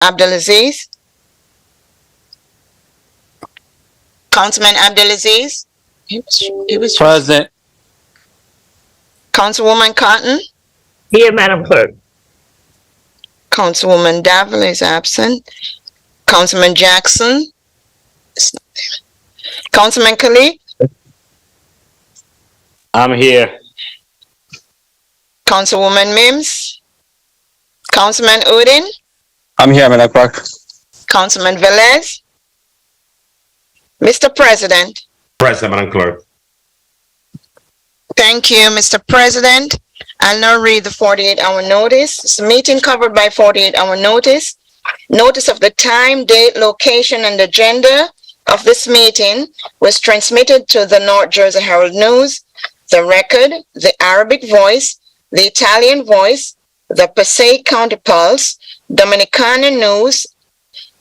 Abdulaziz. Councilman Abdulaziz. He was Present. Councilwoman Cotton. Here, Madam Clerk. Councilwoman Davila is absent. Councilman Jackson. It's not there. Councilman Khalid. I'm here. Councilwoman Mims. Councilman Udin. I'm here, Madam Clerk. Councilman Velez. Mr. President. Present, Madam Clerk. Thank you, Mr. President. I'll now read the 48-hour notice. It's a meeting covered by 48-hour notice. Notice of the time, date, location, and agenda of this meeting was transmitted to the North Jersey Herald News, the Record, the Arabic Voice, the Italian Voice, the Passaic County Pulse, Dominicana News,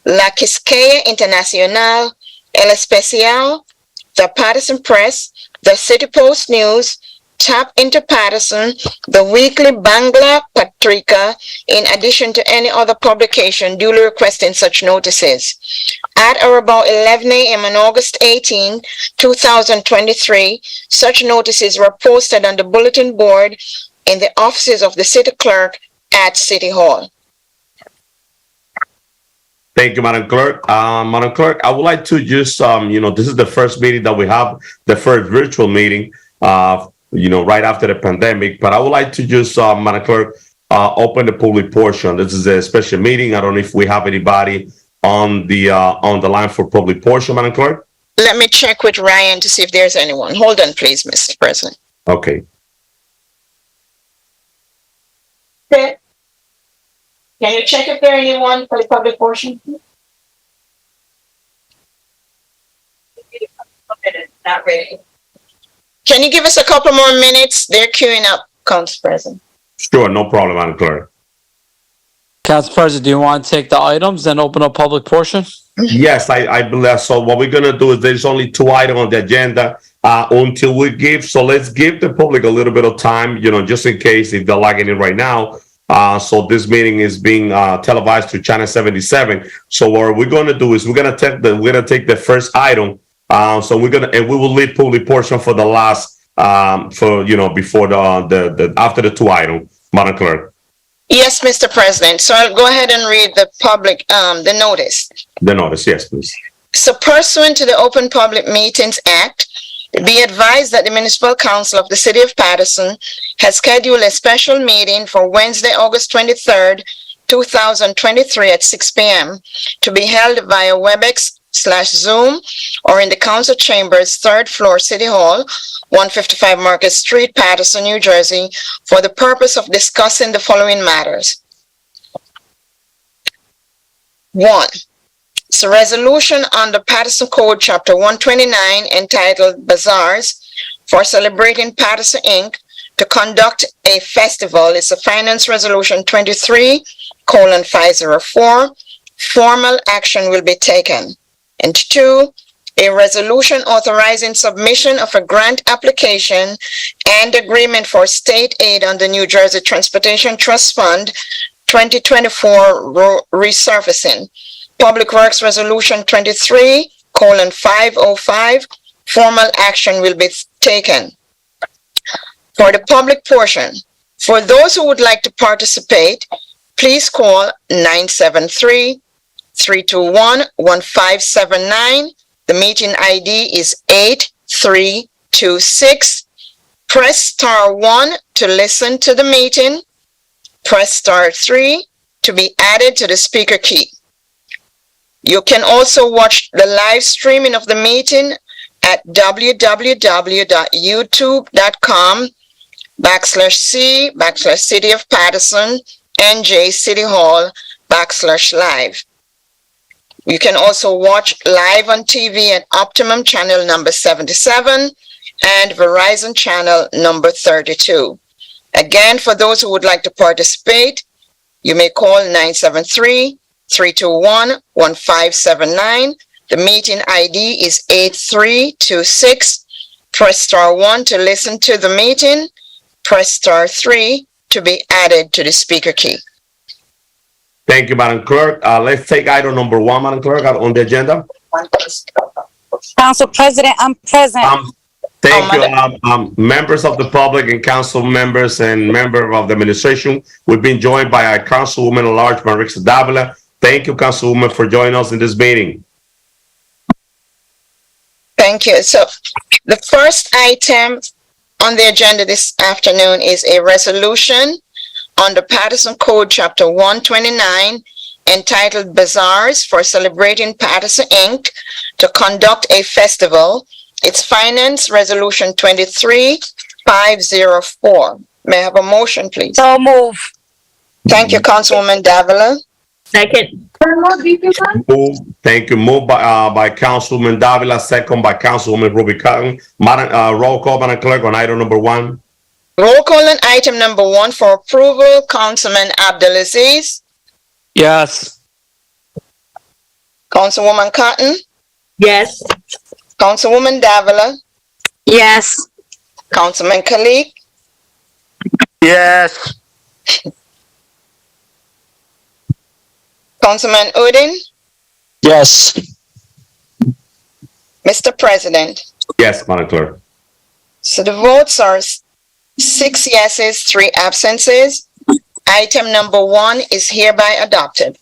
La Quisqueya Internacional, El Especial, the Paterson Press, the City Post News, Tap into Paterson, the weekly Bangla Patrika, in addition to any other publication duly requesting such notices. At or about 11 a.m. on August 18, 2023, such notices were posted on the bulletin board in the offices of the city clerk at City Hall. Thank you, Madam Clerk. Madam Clerk, I would like to just, this is the first meeting that we have, the first virtual meeting, right after the pandemic. But I would like to just, Madam Clerk, open the public portion. This is a special meeting. I don't know if we have anybody on the line for public portion, Madam Clerk. Let me check with Ryan to see if there's anyone. Hold on, please, Mr. President. Okay. Okay. Can you check if there are anyone for the public portion? Not ready. Can you give us a couple more minutes? They're queuing up, Council President. Sure, no problem, Madam Clerk. Council President, do you want to take the items and open up public portion? Yes, I believe so. What we're gonna do is there's only 2 items on the agenda until we give. So let's give the public a little bit of time, just in case if they're logging in right now. So this meeting is being televised to Channel 77. So what we're going to do is we're going to take the first item. So we will leave public portion for the last before the after the 2 items, Madam Clerk. Yes, Mr. President. So I'll go ahead and read the public the notice. The notice, yes, please. So pursuant to the Open Public Meetings Act, be advised that the Municipal Council of the City of Paterson has scheduled a special meeting for Wednesday, August 23rd, 2023 at 6 p.m. to be held via WebEx/Zoom or in the Council Chambers, 3rd floor, City Hall, 155 Market Street, Paterson, New Jersey, for the purpose of discussing the following matters. 1. It's a resolution under Paterson Code Chapter 129 entitled Bazaars for Celebrating Paterson, Inc. to conduct a festival. It's a Finance Resolution 23:504. Formal action will be taken. And 2, a resolution authorizing submission of a grant application and agreement for state aid on the New Jersey Transportation Trust Fund 2024 resurfacing. Public Works Resolution 23:505. Formal action will be taken. For the public portion, for those who would like to participate, please call 973-321-1579. The meeting ID is 8326. Press star 1 to listen to the meeting. Press star 3 to be added to the speaker queue. You can also watch the live streaming of the meeting at www.youtube.com/C/City of Paterson NJ City Hall /live. You can also watch live on TV at Optimum channel number 77 and Verizon channel number 32. Again, for those who would like to participate, you may call 973-321-1579. The meeting ID is 8326. Press star 1 to listen to the meeting. Press star 3 to be added to the speaker queue. Thank you, Madam Clerk. Let's take item number 1, Madam Clerk, on the agenda. Council President, I'm present. Thank you, members of the public and council members and member of the administration. We've been joined by our Councilwoman at Large, Marissa Davila. Thank you, Councilwoman, for joining us in this meeting. Thank you. So the first item on the agenda this afternoon is a resolution on the Paterson Code, Chapter 129, entitled Bazaars for Celebrating Paterson, Inc., to conduct a festival. It's Finance Resolution 23504. May I have a motion, please? So move. Thank you, Councilwoman Davila. Second. Thank you. Moved by Councilwoman Davila, second by Councilwoman Ruby Cotton. Roll call, Madam Clerk, on item number 1. Roll call on item number 1 for approval. Councilman Abdulaziz. Yes. Councilwoman Cotton. Yes. Councilwoman Davila. Yes. Councilman Kalik. Yes. Councilman Udin. Yes. Mr. President. Yes, Madam Clerk. So the votes are 6 yeses, 3 absences. Item number 1 is hereby adopted.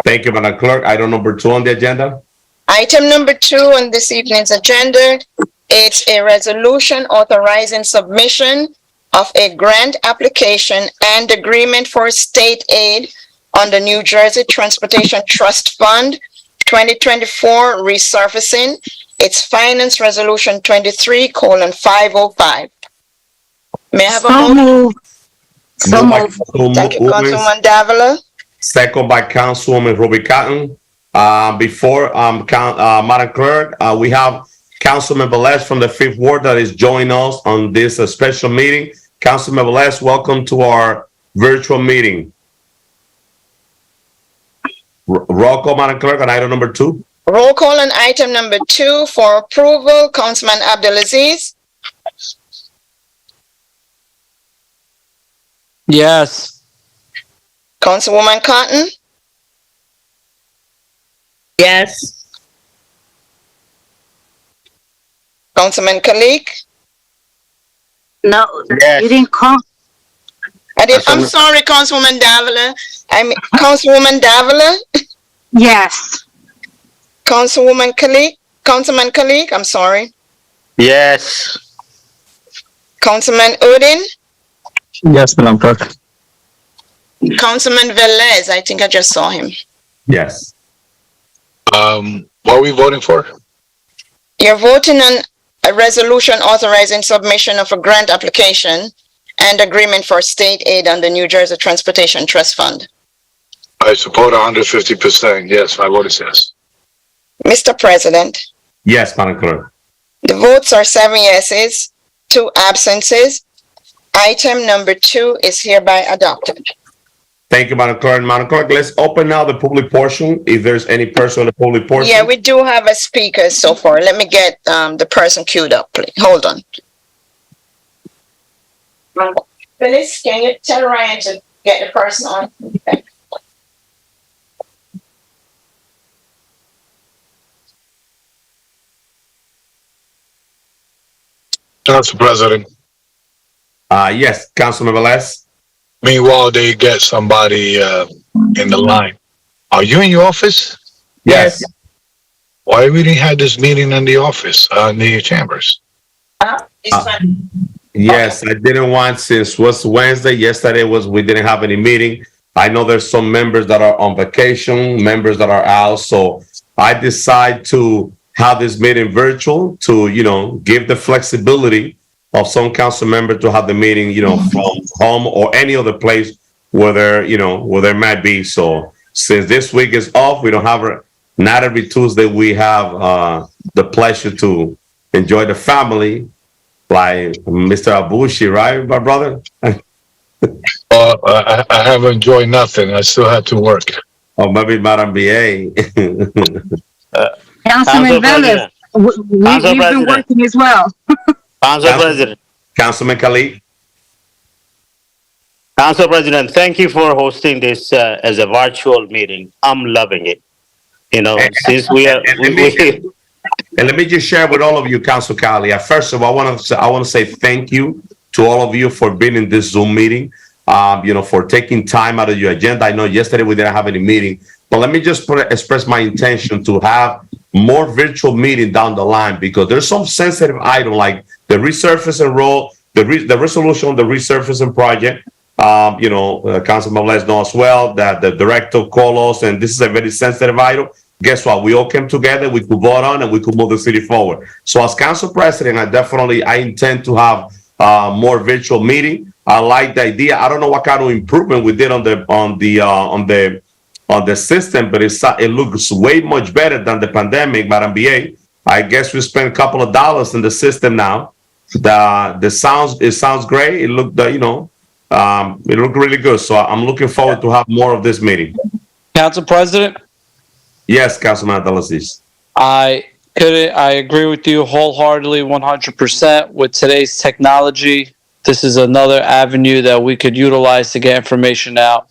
Thank you, Madam Clerk. Item number 2 on the agenda. Item number 2 on this evening's agenda, it's a resolution authorizing submission of a grant application and agreement for state aid on the New Jersey Transportation Trust Fund 2024 resurfacing. It's Finance Resolution 23:505. May I have a motion? Move. So move. Thank you, Councilwoman Davila. Second by Councilwoman Ruby Cotton. Before Madam Clerk, we have Councilman Velez from the 5th Ward that is joining us on this special meeting. Councilman Velez, welcome to our virtual meeting. Roll call, Madam Clerk, on item number 2. Roll call on item number 2 for approval. Councilman Abdulaziz. Yes. Councilwoman Cotton. Yes. Councilman Kalik. No, Yes. you didn't call. I'm sorry, Councilwoman Davila. Councilwoman Davila. Yes. Councilwoman Kalik. Councilman Kalik, I'm sorry. Yes. Councilman Udin. Yes, Madam Clerk. Councilman Velez, I think I just saw him. Yes. What are we voting for? You're voting on a resolution authorizing submission of a grant application and agreement for state aid on the New Jersey Transportation Trust Fund. I support 150%. Yes, my vote is yes. Mr. President, Yes, Madam Clerk. the votes are 7 yeses, 2 absences. Item number 2 is hereby adopted. Thank you, Madam Clerk. Madam Clerk, let's open now the public portion. If there's any person in the public portion. Yeah, we do have a speaker so far. Let me get the person queued up, please. Hold on. Phyllis, can you tell Ryan to get the person on? Okay. Council President. Yes, Councilman Velez. Meanwhile, they get somebody in the line. Are you in your office? Yes. Why we didn't have this meeting in the office, in the chambers? Yes, I didn't want, since was Wednesday, yesterday we didn't have any meeting. I know there's some members that are on vacation, members that are out, so I decide to have this meeting virtual to, give the flexibility of some council member to have the meeting, from home or any other place where there might be. So since this week is off, we don't have, not every Tuesday we have the pleasure to enjoy the family, like Mr. Abushi, right, my brother? I haven't enjoyed nothing. I still had to work. Or maybe Madam BA. Councilman Velez, we've been working as well. Council President. Councilman Khalid. Council President, thank you for hosting this as a virtual meeting. I'm loving it. You know, since we are, And let me just share with all of you, Council Cali. First of all, I want to say thank you to all of you for being in this Zoom meeting. For taking time out of your agenda. I know yesterday we didn't have any meeting, but let me just express my intention to have more virtual meeting down the line, because there's some sensitive item like the resurfacing road, the resolution on the resurfacing project. Councilman Les knows as well that the director called us, and this is a very sensitive item. Guess what? We all came together, we could vote on, and we could move the city forward. So as council president, I intend to have more virtual meeting. I like the idea. I don't know what kind of improvement we did on the system, but it looks way much better than the pandemic, Madam BA. I guess we spent a couple of dollars in the system now. It sounds great. It looked it looked really good. So I'm looking forward to have more of this meeting. Council President? Yes, Councilman Abdelaziz. I agree with you wholeheartedly, 100%. With today's technology, this is another avenue that we could utilize to get information out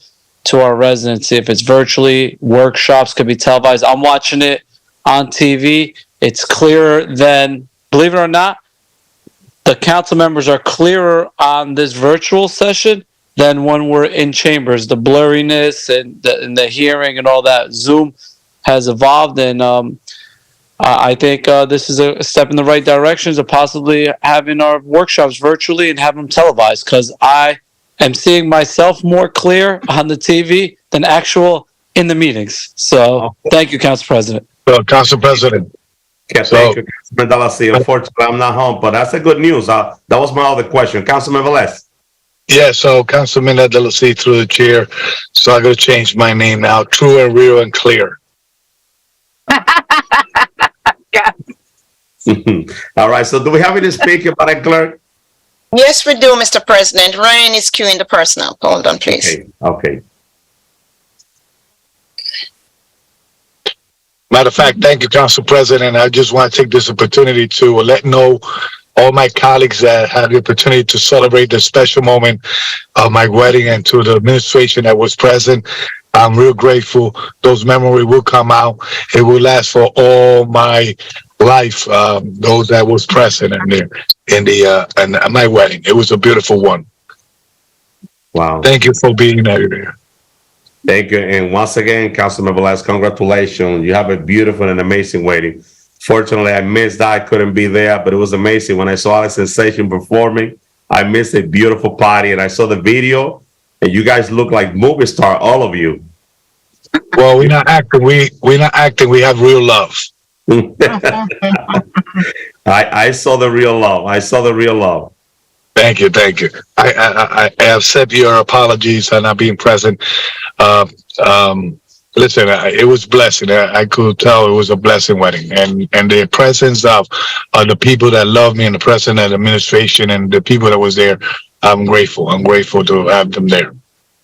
to our residents. If it's virtually, workshops could be televised. I'm watching it on TV. It's clearer than, believe it or not, the council members are clearer on this virtual session than when we're in chambers. The blurriness and the hearing and all that. Zoom has evolved, and I think this is a step in the right direction of possibly having our workshops virtually and have them televised, because I am seeing myself more clear on the TV than actual in the meetings. So thank you, Council President. Council President. Thank you, Councilman Dalasi. Unfortunately, I'm not home, but that's a good news. That was my other question. Councilman Velez. Yeah, so Councilman Dalasi through the chair. So I'm going to change my name now. True and real and clear. All right. So do we have any speaker, Madam Clerk? Yes, we do, Mr. President. Ryan is queuing the person up. Hold on, please. Okay. Matter of fact, thank you, Council President. I just want to take this opportunity to let know all my colleagues that had the opportunity to celebrate the special moment of my wedding, and to the administration that was present. I'm real grateful. Those memories will come out. It will last for all my life. Those that was present in my wedding. It was a beautiful one. Wow. Thank you for being there. Thank you. And once again, Councilman Velez, congratulations. You have a beautiful and amazing wedding. Fortunately, I missed that. I couldn't be there, but it was amazing. When I saw the sensation performing, I missed a beautiful party, and I saw the video, and you guys look like movie star, all of you. Well, we're not acting. We're not acting. We have real love. I saw the real love. I saw the real love. Thank you. I accept your apologies for not being present. Listen, it was blessing. I could tell it was a blessing wedding, and the presence of the people that love me, and the president and administration, and the people that was there. I'm grateful. I'm grateful to have them there.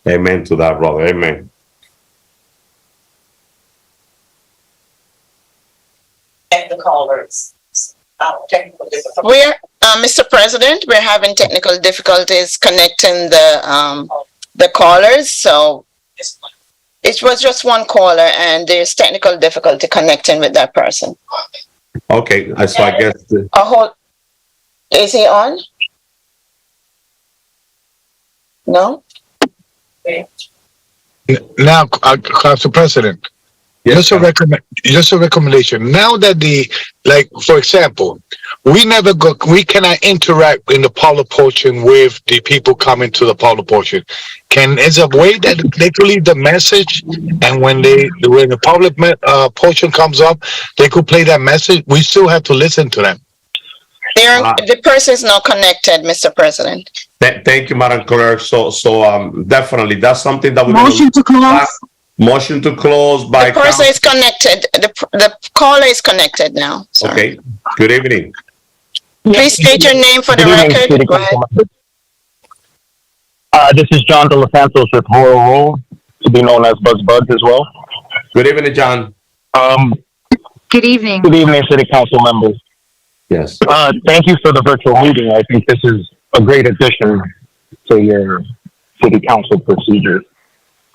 Amen to that, brother. Amen. The callers. Mr. President, we're having technical difficulties connecting the callers. So it was just one caller, and there's technical difficulty connecting with that person. Okay, so I guess. Is he on? No. Now, Council President. Yes, just a recommendation. Now that for example, we cannot interact in the public portion with the people coming to the public portion. Is a way that they can leave the message, and when the public portion comes up, they could play that message. We still have to listen to them. The person is not connected, Mr. President. Thank you, Madam Clerk. So definitely, that's something that we Motion to close. Motion to close by. The person is connected. The caller is connected now. Sorry. Okay. Good evening. Please state your name for the record. Go ahead. This is John De Los Santos with Horror Roll, to be known as Buzz Buds as well. Good evening, John. Good evening. Good evening, City Council members. Yes. Thank you for the virtual meeting. I think this is a great addition to your city council procedures.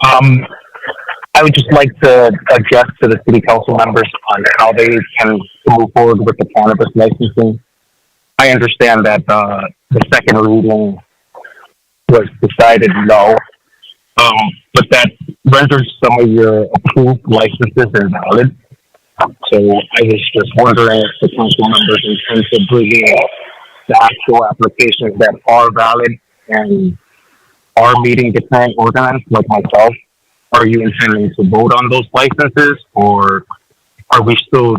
I would just like to suggest to the city council members on how they can move forward with the cannabis licensing. I understand that the second reading was decided no, but that renders some of your approved licenses invalid. So I was just wondering if the council members intend to bring in the actual applications that are valid and are meeting the current ordinance, like myself. Are you intending to vote on those licenses, or are we still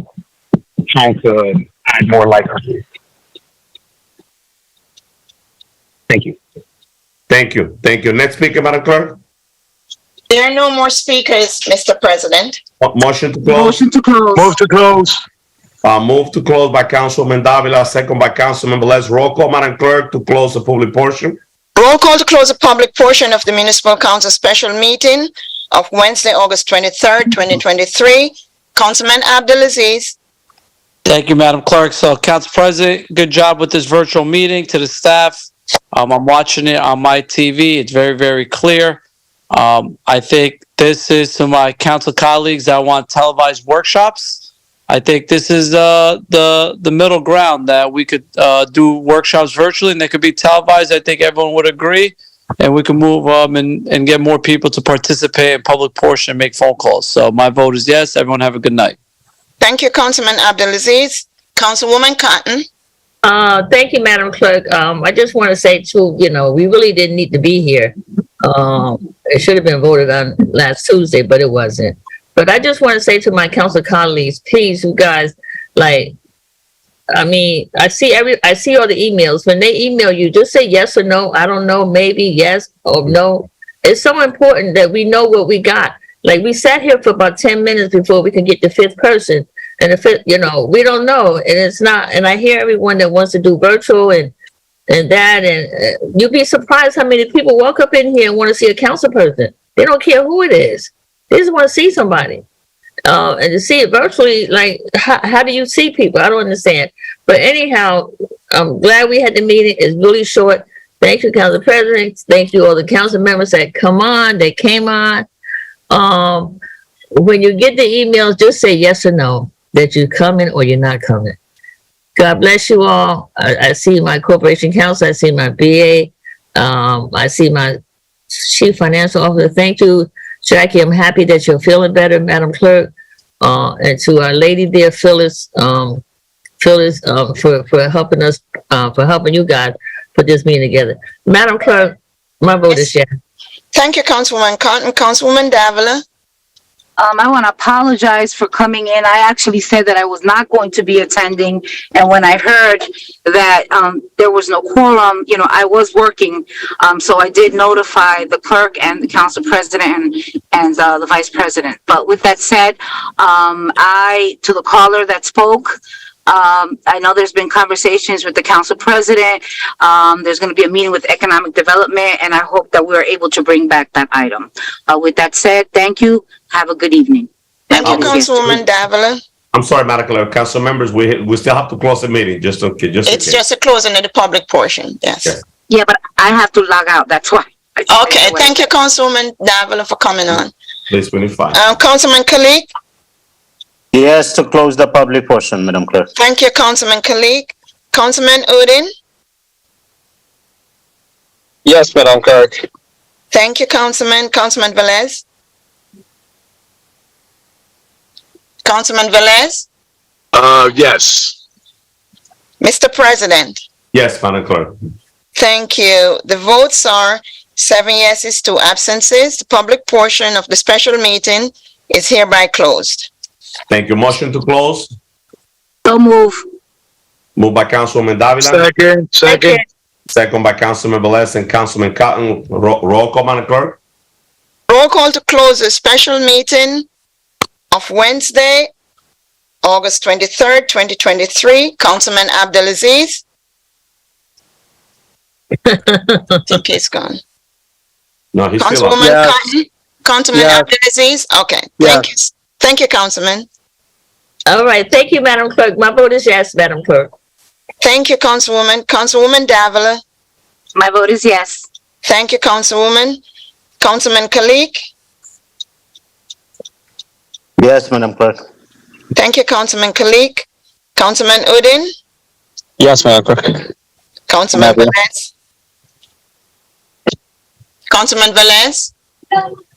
trying to add more licenses? Thank you. Thank you. Thank you. Next speaker, Madam Clerk. There are no more speakers, Mr. President. Motion to close. Motion to close. Move to close. Move to close by Councilman Davila, second by Councilman Velez. Roll call, Madam Clerk, to close the public portion. Roll call to close the public portion of the Municipal Council special meeting of Wednesday, August 23rd, 2023. Councilman Abdulaziz. Thank you, Madam Clerk. So, Council President, good job with this virtual meeting. To the staff, I'm watching it on my TV. It's very, very clear. I think this is to my council colleagues that want televised workshops. I think this is the middle ground that we could do workshops virtually and they could be televised. I think everyone would agree, and we can move and get more people to participate in public portion and make phone calls. So my vote is yes. Everyone have a good night. Thank you, Councilman Abdulaziz. Councilwoman Cotton. Thank you, Madam Clerk. I just want to say too, we really didn't need to be here. It should have been voted on last Tuesday, but it wasn't. But I just want to say to my council colleagues, please, you guys, I see all the emails. When they email you, just say yes or no. I don't know, maybe yes or no. It's so important that we know what we got. Like, we sat here for about 10 minutes before we could get the fifth person. And if it, we don't know, and it's not, and I hear everyone that wants to do virtual and that, and you'd be surprised how many people walk up in here and want to see a council person. They don't care who it is. They just want to see somebody. And to see it virtually, how do you see people? I don't understand. But anyhow, I'm glad we had the meeting. It's really short. Thank you, Council President. Thank you, all the council members that they came on. When you get the emails, just say yes or no, that you're coming or you're not coming. God bless you all. I see my corporation counsel. I see my BA. I see my chief financial officer. Thank you, Jackie. I'm happy that you're feeling better, Madam Clerk. And to our lady there, Phyllis, for helping us, for helping you guys put this meeting together. Madam Clerk, my vote is yes. Thank you, Councilwoman Cotton. Councilwoman Davila. I want to apologize for coming in. I actually said that I was not going to be attending. And when I heard that there was no quorum, I was working. So I did notify the clerk and the council president and the vice president. But with that said, to the caller that spoke, I know there's been conversations with the council president. There's going to be a meeting with economic development, and I hope that we're able to bring back that item. With that said, thank you. Have a good evening. Thank you, Councilwoman Davila. I'm sorry, Madam Clerk. Council members, we still have to close the meeting. It's just a closing of the public portion. Yes. Yes. Yeah, but I have to log out. That's why. Okay. Thank you, Councilwoman Davila, for coming on. Please, 25. Councilman Kalik. Yes, to close the public portion, Madam Clerk. Thank you, Councilman Kalik. Councilman Udin. Yes, Madam Clerk. Thank you, Councilman. Councilman Velez. Councilman Velez. Yes. Mr. President. Yes, Madam Clerk. Thank you. The votes are 7 yeses, 2 absences. The public portion of the special meeting is hereby closed. Thank you. Motion to close. So move. Moved by Councilwoman Davila. Second. Second by Councilman Velez and Councilman Cotton. Roll call, Madam Clerk. Roll call to close the special meeting of Wednesday, August 23rd, 2023. Councilman Abdulaziz. I think he's gone. No, he's still on. Councilwoman Cotton. Councilman Yes. Abdulaziz. Okay. Yes. Thank you, Councilman. All right. Thank you, Madam Clerk. My vote is yes, Madam Clerk. Thank you, Councilwoman. Councilwoman Davila. My vote is yes. Thank you, Councilwoman. Councilman Kalik. Yes, Madam Clerk. Thank you, Councilman Kalik. Councilman Udin. Yes, Madam Clerk. Councilman Velez. Councilman Velez.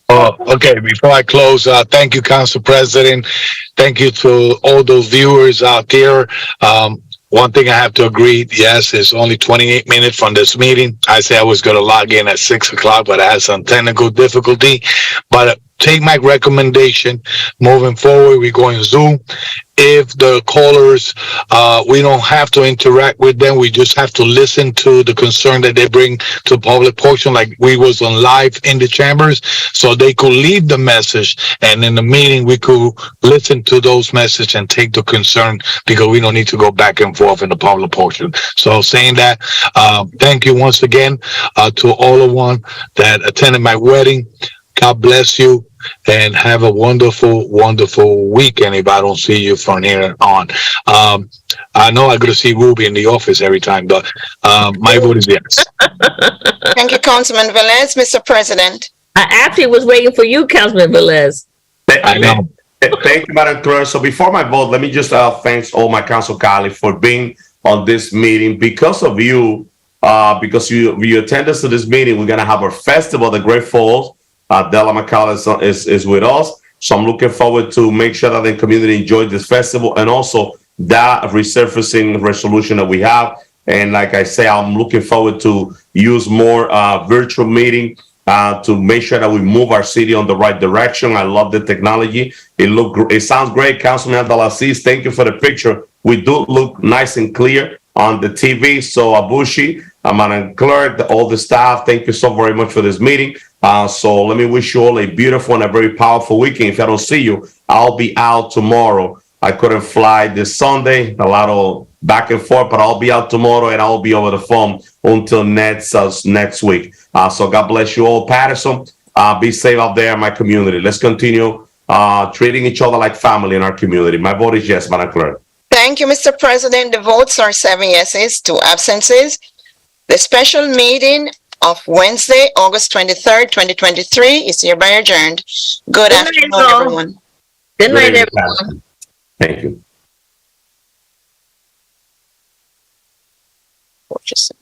Oh, okay. Before I close, thank you, Council President. Thank you to all those viewers out there. One thing I have to agree, yes, it's only 28 minutes from this meeting. I said I was going to log in at 6 o'clock, but I had some technical difficulty. But take my recommendation. Moving forward, we're going Zoom. If the callers, we don't have to interact with them. We just have to listen to the concern that they bring to public portion, like we was on live in the chambers, so they could leave the message, and in the meeting we could listen to those messages and take the concern, because we don't need to go back and forth in the public portion. So saying that, thank you once again to all of one that attended my wedding. God bless you, and have a wonderful, wonderful weekend if I don't see you from here on. I know I'm going to see Ruby in the office every time, but my vote is yes. Thank you, Councilman Velez. Mr. President. I actually was waiting for you, Councilman Velez. I know. Thank you, Madam Clerk. So before my vote, let me just thank all my council colleagues for being on this meeting. Because of you, because you attend us to this meeting, we're going to have our festival, the Great Falls. Della McCall is with us. So I'm looking forward to make sure that the community enjoys this festival, and also that resurfacing resolution that we have. And like I say, I'm looking forward to use more virtual meeting to make sure that we move our city on the right direction. I love the technology. It sounds great, Councilman Abdelaziz. Thank you for the picture. We do look nice and clear on the TV. So Abushi, Madam Clerk, all the staff, thank you so very much for this meeting. So let me wish you all a beautiful and a very powerful weekend. If I don't see you, I'll be out tomorrow. I couldn't fly this Sunday, a lot of back and forth, but I'll be out tomorrow, and I'll be over the phone until next week. So God bless you all. Paterson, be safe out there in my community. Let's continue treating each other like family in our community. My vote is yes, Madam Clerk. Thank you, Mr. President. The votes are 7 yeses, 2 absences. The special meeting of Wednesday, August 23rd, 2023 is hereby adjourned. Good afternoon, everyone. Good night, everyone. Thank you. Just